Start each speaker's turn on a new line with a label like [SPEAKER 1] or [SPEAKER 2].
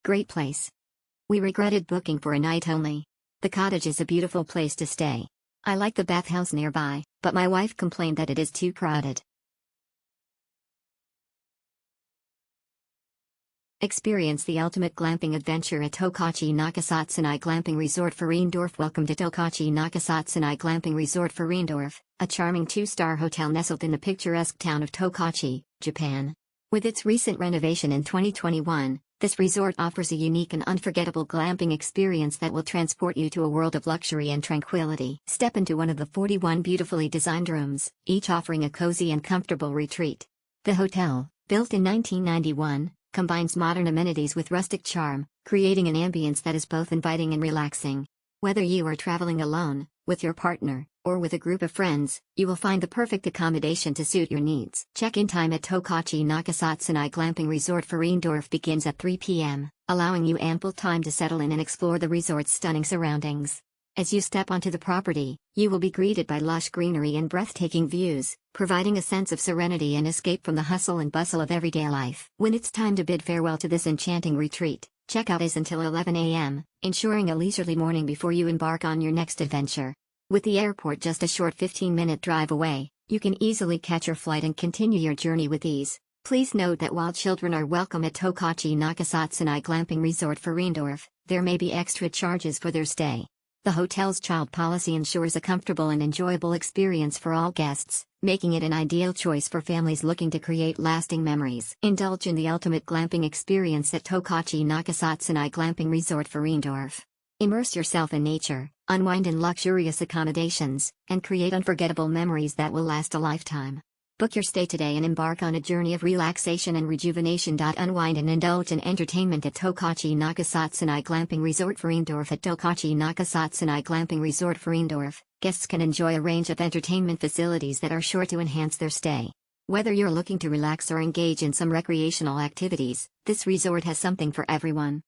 [SPEAKER 1] Great place. We regretted booking for a night only. The cottage is a beautiful place to stay. I like the bathhouse nearby, but my wife complained that it is too crowded. Experience the ultimate glamping adventure at Tokachi Nakasatsunai Glamping Resort Feriendorf. Welcome to Tokachi Nakasatsunai Glamping Resort Feriendorf, a charming 2-star hotel nestled in the picturesque town of Tokachi, Japan. With its recent renovation in 2021, this resort offers a unique and unforgettable glamping experience that will transport you to a world of luxury and tranquility. Step into one of the 41 beautifully designed rooms, each offering a cozy and comfortable retreat. The hotel, built in 1991, combines modern amenities with rustic charm, creating an ambience that is both inviting and relaxing. Whether you are traveling alone, with your partner, or with a group of friends, you will find the perfect accommodation to suit your needs. Check-in time at Tokachi Nakasatsunai Glamping Resort Feriendorf begins at 3 p.m., allowing you ample time to settle in and explore the resort's stunning surroundings. As you step onto the property, you will be greeted by lush greenery and breathtaking views, providing a sense of serenity and escape from the hustle and bustle of everyday life. When it's time to bid farewell to this enchanting retreat, checkout is until 11 a.m., ensuring a leisurely morning before you embark on your next adventure. With the airport just a short 15-minute drive away, you can easily catch your flight and continue your journey with ease. Please note that while children are welcome at Tokachi Nakasatsunai Glamping Resort Feriendorf, there may be extra charges for their stay. The hotel's child policy ensures a comfortable and enjoyable experience for all guests, making it an ideal choice for families looking to create lasting memories. Indulge in the ultimate glamping experience at Tokachi Nakasatsunai Glamping Resort Feriendorf. Immerse yourself in nature, unwind in luxurious accommodations, and create unforgettable memories that will last a lifetime. Book your stay today and embark on a journey of relaxation and rejuvenation. Unwind and indulge in entertainment at Tokachi Nakasatsunai Glamping Resort Feriendorf. At Tokachi Nakasatsunai Glamping Resort Feriendorf, guests can enjoy a range of entertainment facilities that are sure to enhance their stay. Whether you're looking to relax or engage in some recreational activities, this resort has something for everyone.